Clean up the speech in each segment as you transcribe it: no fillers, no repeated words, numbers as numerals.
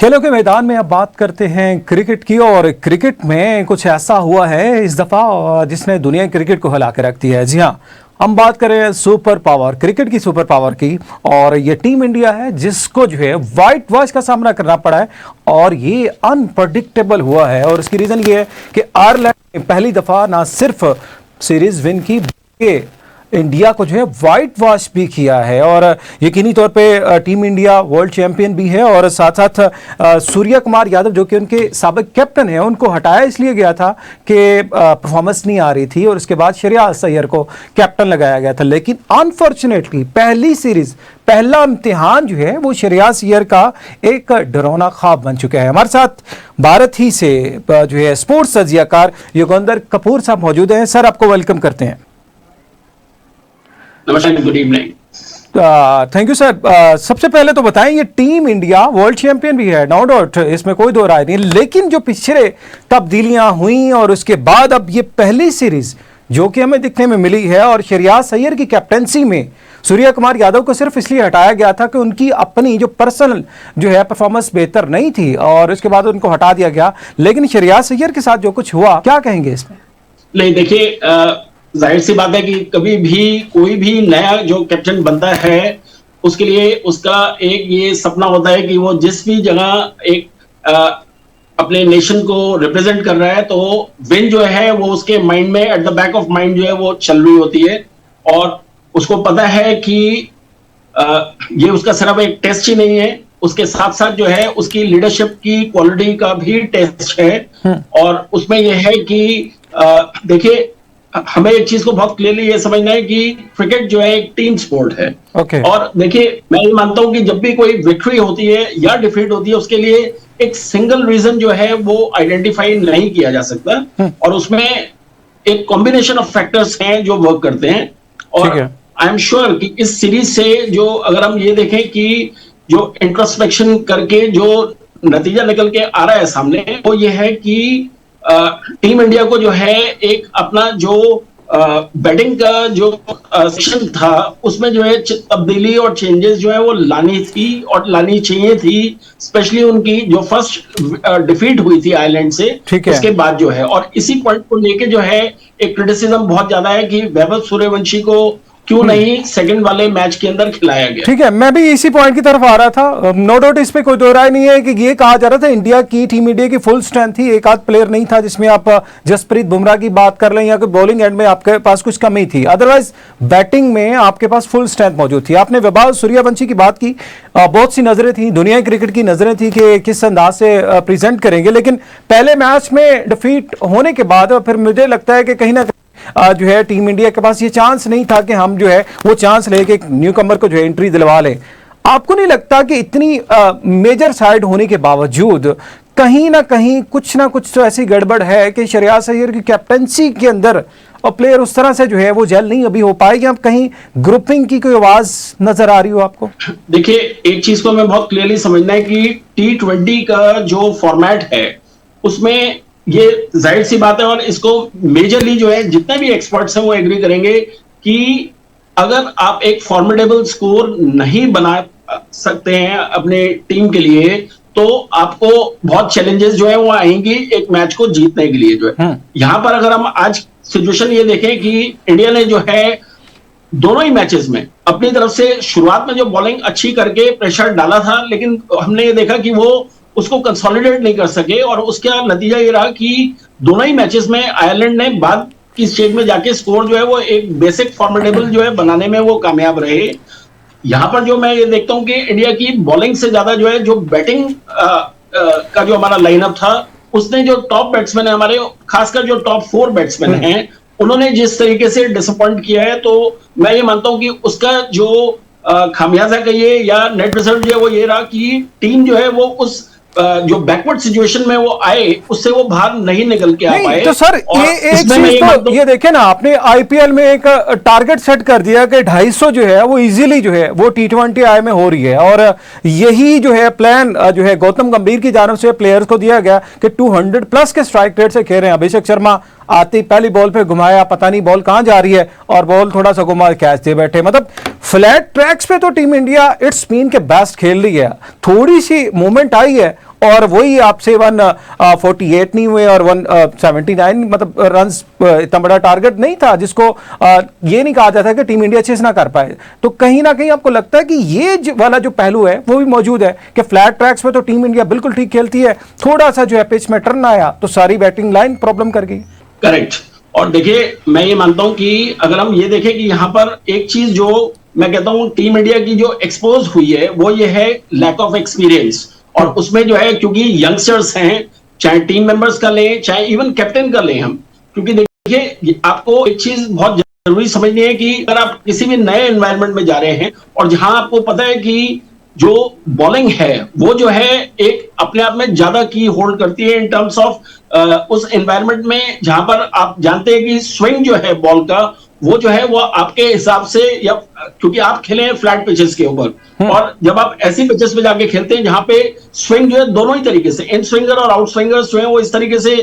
खेलों के मैदान में अब बात करते हैं क्रिकेट की। और क्रिकेट में कुछ ऐसा हुआ है इस दफा जिसने दुनिया क्रिकेट को हिला के रख दिया है। जी हाँ, हम बात करें सुपर पावर, क्रिकेट की सुपर पावर की। और ये टीम इंडिया है जिसको जो है वाइट वॉश का सामना करना पड़ा है और ये अनप्रडिक्टेबल हुआ है। और इसकी रीजन ये है कि आयरलैंड ने पहली दफा ना सिर्फ सीरीज विन की, इंडिया को जो है वाइट वॉश भी किया है। और यकीनी तौर पे टीम इंडिया वर्ल्ड चैंपियन भी है। और साथ साथ सूर्य कुमार यादव जो कि उनके साबिक कैप्टन हैं, उनको हटाया इसलिए गया था कि परफॉर्मेंस नहीं आ रही थी और उसके बाद श्रेयस अय्यर को कैप्टन लगाया गया था। लेकिन अनफॉर्चुनेटली पहली सीरीज, पहला इम्तिहान जो है वो श्रेयस अय्यर का एक डरावना ख्वाब बन चुका है। हमारे साथ भारत ही से जो है स्पोर्ट्स तज्जियाकार युगंधर कपूर साहब मौजूद हैं। सर, आपको वेलकम करते हैं। नमस्कार, good evening. Thank you sir. सबसे पहले तो बताएं, ये टीम इंडिया वर्ल्ड चैंपियन भी है, नो डाउट, इसमें कोई दो राय नहीं। लेकिन जो पिछले तब्दीलियां हुई और उसके बाद अब ये पहली सीरीज जो कि हमें दिखने में मिली है और श्रेयस अय्यर की कैप्टनसी में सूर्य कुमार यादव को सिर्फ इसलिए हटाया गया था कि उनकी अपनी जो पर्सनल जो है परफॉर्मेंस बेहतर नहीं थी और उसके बाद उनको हटा दिया गया। लेकिन श्रेयस अय्यर के साथ जो कुछ हुआ, क्या कहेंगे इसमें? नहीं, देखिए, जाहिर सी बात है कि कभी भी कोई भी नया जो कैप्टन बनता है उसके लिए उसका एक ये सपना होता है कि वो जिस भी जगह एक अपने नेशन को रिप्रेजेंट कर रहा है तो विन जो है वो उसके माइंड में, at the back of mind जो है वो चल रही होती है। और उसको पता है कि ये उसका सिर्फ एक टेस्ट ही नहीं है, उसके साथ साथ जो है उसकी लीडरशिप की क्वालिटी का भी टेस्ट है। और उसमें यह है कि देखिए, हमें एक चीज को बहुत क्लियरली ये समझना है कि क्रिकेट जो है एक टीम स्पोर्ट है। और देखिए, मैं ये मानता हूं कि जब भी कोई विक्ट्री होती है या डिफीट होती है उसके लिए एक सिंगल रीजन जो है वो आइडेंटिफाई नहीं किया जा सकता और उसमें एक कॉम्बिनेशन ऑफ फैक्टर्स हैं जो वर्क करते हैं। और आई एम श्योर कि इस सीरीज से जो अगर हम ये देखें कि जो इंट्रोस्पेक्शन करके जो नतीजा निकल के आ रहा है सामने, वो ये है कि टीम इंडिया को जो है एक अपना जो बैटिंग का जो सेक्शन था उसमें जो है तब्दीली और चेंजेस जो है वो लानी थी और लानी चाहिए थी, स्पेशली उनकी जो फर्स्ट डिफीट हुई थी आयरलैंड से उसके बाद जो है। और इसी पॉइंट को लेके जो है एक क्रिटिसिज्म बहुत ज्यादा है कि वैभव सूर्यवंशी को क्यों नहीं सेकंड वाले मैच के अंदर खिलाया गया। ठीक है, मैं भी इसी पॉइंट की तरफ आ रहा था। नो डाउट इस पे कोई दो राय नहीं है कि ये कहा जा रहा था इंडिया की, टीम इंडिया की फुल स्ट्रेंथ थी, एक आध प्लेयर नहीं था जिसमें आप जसप्रीत बुमराह की बात कर लें या कोई बॉलिंग एंड में आपके पास कुछ कमी थी, अदरवाइज बैटिंग में आपके पास फुल स्ट्रेंथ मौजूद थी। आपने वैभव सूर्यवंशी की बात की, बहुत सी नजरें थी, दुनिया क्रिकेट की नजरें थी कि किस अंदाज से प्रेजेंट करेंगे। लेकिन पहले मैच में डिफीट होने के बाद फिर मुझे लगता है कि कहीं ना जो है टीम इंडिया के पास ये चांस नहीं था कि हम जो है वो चांस लेके एक न्यू कमर को जो है एंट्री दिलवा लें। आपको नहीं लगता कि इतनी मेजर साइड होने के बावजूद कहीं ना कुछ तो ऐसी गड़बड़ है कि श्रेयस अय्यर की कैप्टनसी के अंदर और प्लेयर उस तरह से जो है वो जेल नहीं अभी हो पाएगी? आप कहीं ग्रुपिंग की कोई आवाज नजर आ रही हो आपको? देखिए, एक चीज को हमें बहुत क्लियरली समझना है कि T20 का जो फॉर्मेट है उसमें ये जाहिर सी बात है और इसको मेजरली जो है जितने भी एक्सपर्ट्स हैं वो एग्री करेंगे कि अगर आप एक फॉर्मिडेबल स्कोर नहीं बना सकते हैं अपने टीम के लिए तो आपको बहुत चैलेंजेस जो है वो आएंगी एक मैच को जीतने के लिए जो है। यहां पर अगर हम आज सिचुएशन ये देखें कि इंडिया ने जो है दोनों ही मैचेस में अपनी तरफ से शुरुआत में जो बॉलिंग अच्छी करके प्रेशर डाला था, लेकिन हमने ये देखा कि वो उसको कंसोलिडेट नहीं कर सके और उसका नतीजा ये रहा कि दोनों ही मैचेस में आयरलैंड ने बाद की स्टेज में जाके स्कोर जो है वो एक बेसिक फॉर्मिडेबल जो है बनाने में वो कामयाब रहे। यहां पर जो मैं ये देखता हूं कि इंडिया की बॉलिंग से ज्यादा जो है जो बैटिंग का जो हमारा लाइनअप था उसने जो टॉप बैट्समैन है हमारे, खासकर जो टॉप 4 बैट्समैन हैं, उन्होंने जिस तरीके से डिसअपॉइंट किया है तो मैं ये मानता हूं कि उसका जो खामियाजा कहिए या नेट रिजल्ट जो है वो ये रहा कि टीम जो है वो उस जो बैकवर्ड सिचुएशन में वो आए उससे वो बाहर नहीं निकल के आ पाए। तो सर एक चीज तो ये देखे ना, आपने आईपीएल में एक टारगेट सेट कर दिया कि 250 जो है वो इजीली जो है वो T20I में हो रही है और यही जो है प्लान जो है गौतम गंभीर की जानब से प्लेयर्स को दिया गया कि 200 प्लस के स्ट्राइक रेट से खेल रहे हैं। अभिषेक शर्मा आती पहली बॉल पे घुमाया, पता नहीं बॉल कहां जा रही है और बॉल थोड़ा सा घुमा कैच दे बैठे। मतलब फ्लैट ट्रैक्स पे तो टीम इंडिया इट्स स्पिन के बेस्ट खेल रही है, थोड़ी सी मूवमेंट आई है और वही आपसे 148 नहीं हुए और 179, मतलब रन्स इतना बड़ा टारगेट नहीं था जिसको ये नहीं कहा जाता कि टीम इंडिया चेस ना कर पाए। तो कहीं ना कहीं आपको लगता है कि ये वाला जो पहलू है वो भी मौजूद है कि फ्लैट ट्रैक्स पे तो टीम इंडिया बिल्कुल ठीक खेलती है, थोड़ा सा जो है पिच में टर्न आया तो सारी बैटिंग लाइन प्रॉब्लम कर गई। करेक्ट। और देखिए, मैं ये मानता हूं कि अगर हम ये देखें कि यहां पर एक चीज जो मैं कहता हूं टीम इंडिया की जो एक्सपोज हुई है वो ये है लैक ऑफ एक्सपीरियंस। और उसमें जो है, क्योंकि यंगस्टर्स हैं, चाहे टीम मेंबर्स का लें चाहे इवन कैप्टन का लें हम, क्योंकि देखिए आपको एक चीज बहुत जरूरी समझनी है कि अगर आप किसी भी नए एनवायरनमेंट में जा रहे हैं और जहां आपको पता है कि जो बॉलिंग है वो जो है एक अपने आप में ज्यादा की होल्ड करती है इन टर्म्स ऑफ उस एनवायरनमेंट में जहां पर आप जानते हैं कि स्विंग जो है बॉल का वो जो है वो आपके हिसाब से, या क्योंकि आप खेले हैं फ्लैट पिचेस के ऊपर, और जब आप ऐसी पिचेस पे जाके खेलते हैं जहां पे स्विंग जो है दोनों ही तरीके से, इन स्विंगर और आउट स्विंगर जो है वो इस तरीके से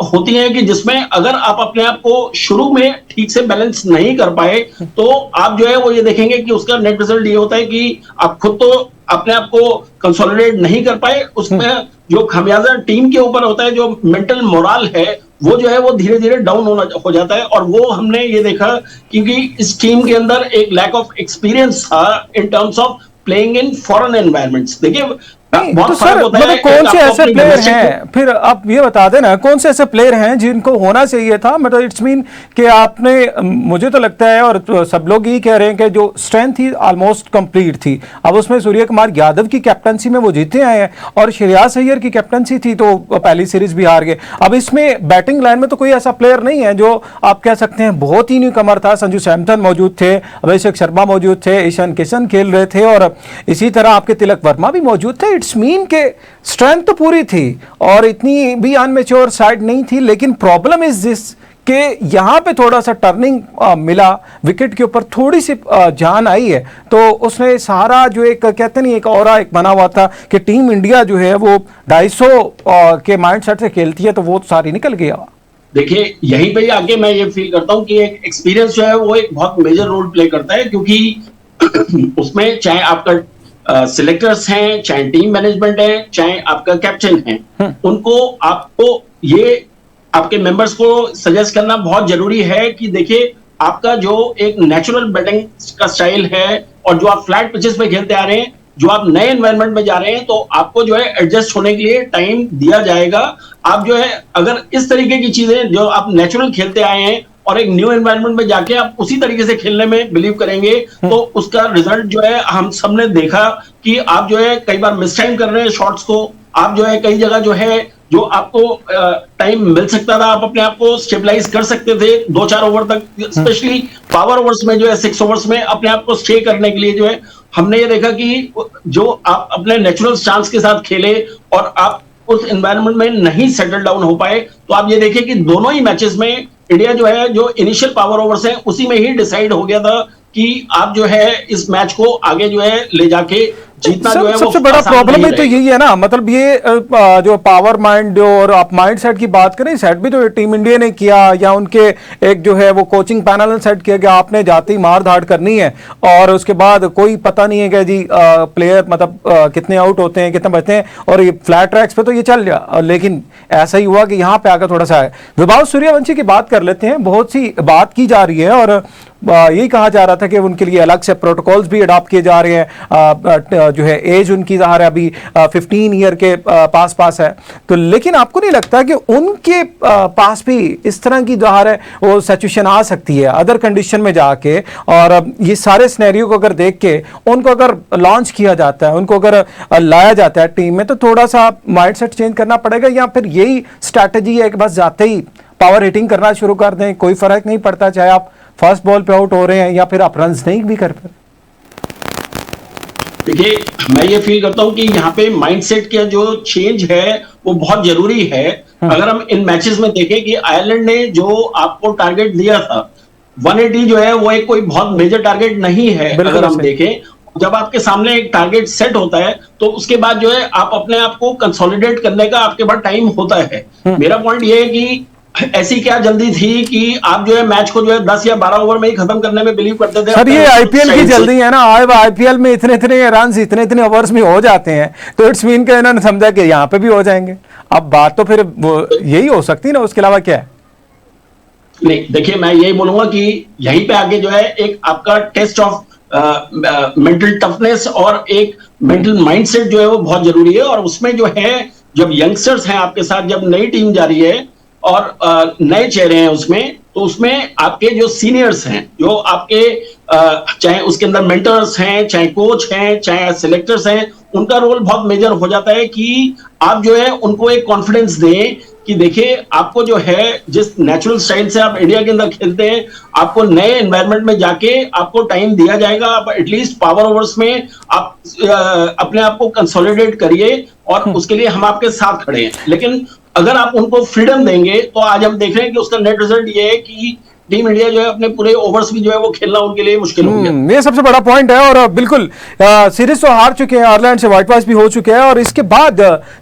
होती है कि जिसमें अगर आप अपने आप को शुरू में ठीक से बैलेंस नहीं कर पाए तो आप जो है वो ये देखेंगे कि उसका नेट रिजल्ट ये होता है कि आप खुद तो अपने आप को कंसोलिडेट नहीं कर पाए, उसमें जो खमियाजा टीम के ऊपर होता है, जो मेंटल मोरल है वो जो है वो धीरे धीरे डाउन हो जाता है। और वो हमने ये देखा क्योंकि इस टीम के अंदर एक लैक ऑफ एक्सपीरियंस था in terms of playing in foreign environments. देखिए तो सर मतलब कौन से ऐसे प्लेयर हैं, फिर आप ये बता देना कौन से ऐसे प्लेयर हैं जिनको होना चाहिए था, मतलब इट्स मीन कि आपने, मुझे तो लगता है और तो सब लोग यही कह रहे हैं कि जो स्ट्रेंथ थी ऑलमोस्ट कंप्लीट थी। अब उसमें सूर्य कुमार यादव की कैप्टनसी में वो जीते आए हैं और श्रेयस अय्यर की कैप्टनसी थी तो पहली सीरीज भी हार गए। अब इसमें बैटिंग लाइन में तो कोई ऐसा प्लेयर नहीं है जो आप कह सकते हैं बहुत ही न्यू कमर था। संजू सैमसन मौजूद थे, अभिषेक शर्मा मौजूद थे, ईशान किशन खेल रहे थे और इसी तरह आपके तिलक वर्मा भी मौजूद थे। इट्स मीन के स्ट्रेंथ तो पूरी थी और इतनी भी अनमेच्योर साइड नहीं थी, लेकिन प्रॉब्लम इज दिस कि यहां पे थोड़ा सा टर्निंग मिला, विकेट के ऊपर थोड़ी सी जान आई है तो उसने सारा जो एक कहते नहीं एक ऑरा एक बना हुआ था कि टीम इंडिया जो है वो 250 के माइंडसेट से खेलती है तो वो सारी निकल गया। देखिए यहीं पे आके मैं ये फील करता हूं कि एक एक्सपीरियंस जो है वो एक बहुत मेजर रोल प्ले करता है, क्योंकि उसमें चाहे आपका सिलेक्टर्स हैं, चाहे टीम मैनेजमेंट है, चाहे आपका कैप्टन है, उनको आपको ये आपके मेंबर्स को सजेस्ट करना बहुत जरूरी है कि देखिए आपका जो एक नेचुरल बैटिंग का स्टाइल है और जो आप फ्लैट पिचेस पे खेलते आ रहे हैं, जो आप नए एनवायरनमेंट में जा रहे हैं, तो आपको जो है एडजस्ट होने के लिए टाइम दिया जाएगा। आप जो है अगर इस तरीके की चीजें जो आप नेचुरल खेलते आए हैं और एक न्यू एनवायरनमेंट में जाके आप उसी तरीके से खेलने में बिलीव करेंगे तो उसका रिजल्ट जो है हम सबने देखा कि आप जो है कई बार मिस टाइम कर रहे हैं शॉट्स को, आप जो है कई जगह जो है जो आपको टाइम मिल सकता था आप अपने आप को स्टेबलाइज कर सकते थे 2-4 ओवर तक, स्पेशली पावर ओवर्स में जो है 6 ओवर्स में अपने आप को स्टे करने के लिए जो है हमने ये देखा कि जो आप अपने नेचुरल स्टांस के साथ खेले और आप उस एनवायरनमेंट में नहीं सेटल डाउन हो पाए, तो आप ये देखिए कि दोनों ही मैचेस में इंडिया जो है जो इनिशियल पावर ओवर्स हैं उसी में ही डिसाइड हो गया था कि आप जो है इस मैच को आगे जो है ले जाके जीतना जो है सबसे बड़ा प्रॉब्लम है तो यही है ना, मतलब ये जो पावर माइंड और आप माइंड सेट की बात करें, सेट भी तो टीम इंडिया ने किया या उनके एक जो है वो कोचिंग पैनल ने सेट किया कि आपने जाती मार धाड़ करनी है और उसके बाद कोई पता नहीं है कि जी प्लेयर मतलब कितने आउट होते हैं कितने बचते हैं और ये फ्लैट ट्रैक्स पे तो ये चल गया, लेकिन ऐसा ही हुआ कि यहाँ पे आकर थोड़ा सा है। विभाव सूर्यवंशी की बात कर लेते हैं, बहुत सी बात की जा रही है और यही कहा जा रहा था कि उनके लिए अलग से प्रोटोकॉल्स भी अडॉप्ट किए जा रहे हैं, जो है एज उनकी ज़ाहिर है अभी 15 ईयर के पास है, तो लेकिन आपको नहीं लगता कि उनके पास भी इस तरह की ज़ाहिर है वो सिचुएशन आ सकती है अदर कंडीशन में जाके, और ये सारे सिनेरियो को अगर देख के उनको अगर लॉन्च किया जाता है, उनको अगर लाया जाता है टीम में, तो थोड़ा सा माइंडसेट चेंज करना पड़ेगा या फिर यही स्ट्रैटेजी है कि बस जाते ही पावर हिटिंग करना शुरू कर दें, कोई फर्क नहीं पड़ता चाहे आप फर्स्ट बॉल पे आउट हो रहे हैं या फिर आप रन्स नहीं भी कर पाए। देखिए मैं ये फील करता हूं कि यहाँ पे माइंडसेट का जो चेंज है वो बहुत जरूरी है। अगर हम इन मैचेस में देखें कि आयरलैंड ने जो आपको टारगेट दिया था 180 जो है वो एक कोई बहुत मेजर टारगेट नहीं है। अगर हम देखें जब आपके सामने एक टारगेट सेट होता है तो उसके बाद जो है आप अपने आप को कंसोलिडेट करने का आपके पास टाइम होता है। मेरा पॉइंट ये है कि ऐसी क्या जल्दी थी कि आप जो है मैच को जो है 10 या 12 ओवर में ही खत्म करने में बिलीव करते थे? सर ये आईपीएल की स्टाइल से। जल्दी है ना, आईपीएल में इतने इतने रन इतने इतने ओवर्स में हो जाते हैं, तो इट्स मीन के इन्होंने समझा कि यहाँ पे भी हो जाएंगे। अब बात तो फिर यही हो सकती है ना, उसके अलावा क्या है? नहीं, देखिए मैं यही बोलूंगा कि यहीं पे आगे जो है एक आपका टेस्ट ऑफ मेंटल टफनेस और एक मेंटल माइंडसेट जो है वो बहुत जरूरी है। और उसमें जो है, जब यंगस्टर्स हैं आपके साथ, जब नई टीम जा रही है और नए चेहरे हैं उसमें, तो उसमें आपके जो सीनियर्स हैं, जो आपके चाहे उसके अंदर मेंटर्स हैं, चाहे कोच हैं, चाहे सिलेक्टर्स हैं, उनका रोल बहुत मेजर हो जाता है कि आप जो है उनको एक कॉन्फिडेंस दें कि देखिए आपको जो है जिस नेचुरल स्टाइल से आप इंडिया के अंदर खेलते हैं, आपको नए एनवायरनमेंट में जाके आपको टाइम दिया जाएगा। आप एटलीस्ट पावर ओवर्स में आप अपने आप को कंसोलिडेट करिए और उसके लिए हम आपके साथ खड़े हैं। लेकिन अगर आप उनको फ्रीडम देंगे तो आज हम देख रहे हैं कि उसका नेट रिजल्ट ये है कि टीम इंडिया जो है अपने पूरे ओवर्स भी जो है वो खेलना उनके लिए मुश्किल हो गया। ये सबसे बड़ा पॉइंट है। और बिल्कुल सीरीज तो हार चुके हैं, आयरलैंड से व्हाइट वॉश भी हो चुके हैं, और इसके बाद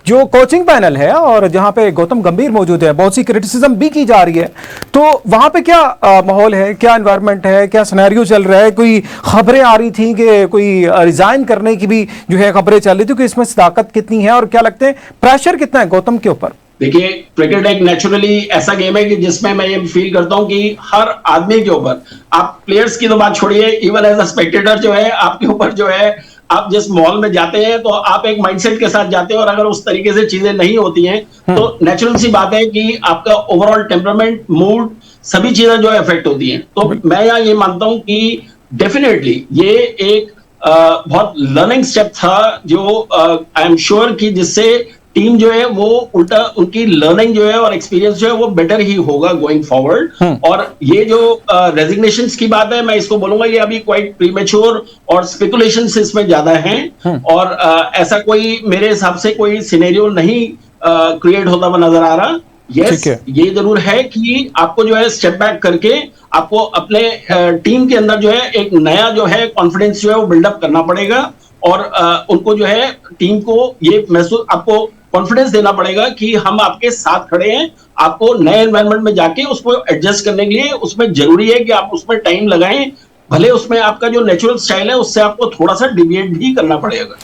जो कोचिंग पैनल है और जहां पे गौतम गंभीर मौजूद है, बहुत सी क्रिटिसिज्म भी की जा रही है, तो वहां पे क्या माहौल है, क्या एनवायरनमेंट है, क्या सिनेरियो चल रहा है? कोई खबरें आ रही थी कि कोई रिजाइन करने की भी जो है खबरें चल रही थी, कि इसमें सदाकत कितनी है और क्या लगते हैं प्रेशर कितना है गौतम के ऊपर? देखिए, क्रिकेट एक नेचुरली ऐसा गेम है कि जिसमें मैं ये फील करता हूं कि हर आदमी के ऊपर, आप प्लेयर्स की तो बात छोड़िए, इवन एज अ स्पेक्टेटर जो है आपके ऊपर जो है, आप जिस मॉल में जाते हैं तो आप एक माइंडसेट के साथ जाते हैं, और अगर उस तरीके से चीजें नहीं होती हैं तो नेचुरल सी बात है कि आपका ओवरऑल टेम्परामेंट, मूड, सभी चीजें जो है अफेक्ट होती हैं। तो मैं यहाँ ये मानता हूं कि डेफिनेटली ये एक बहुत लर्निंग स्टेप था, जो आई एम श्योर कि जिससे टीम जो है वो उल्टा उनकी लर्निंग जो है और एक्सपीरियंस जो है वो बेटर ही होगा गोइंग फॉरवर्ड। और ये जो रेजिग्नेशंस की बात है, मैं इसको बोलूंगा ये अभी क्वाइट प्रीमेच्योर और स्पेकुलेशंस इसमें ज्यादा हैं, और ऐसा कोई मेरे हिसाब से कोई सिनेरियो नहीं क्रिएट होता हुआ नजर आ रहा। यस, ये जरूर है कि आपको जो है स्टेप बैक करके आपको अपने टीम के अंदर जो है एक नया जो है कॉन्फिडेंस जो है वो बिल्डअप करना पड़ेगा, और उनको जो है टीम को ये महसूस, आपको कॉन्फिडेंस देना पड़ेगा कि हम आपके साथ खड़े हैं। आपको नए एनवायरनमेंट में जाके उसको एडजस्ट करने के लिए उसमें जरूरी है कि आप उसमें टाइम लगाएं, भले उसमें आपका जो नेचुरल स्टाइल है उससे आपको थोड़ा सा डिविएट भी करना पड़ेगा।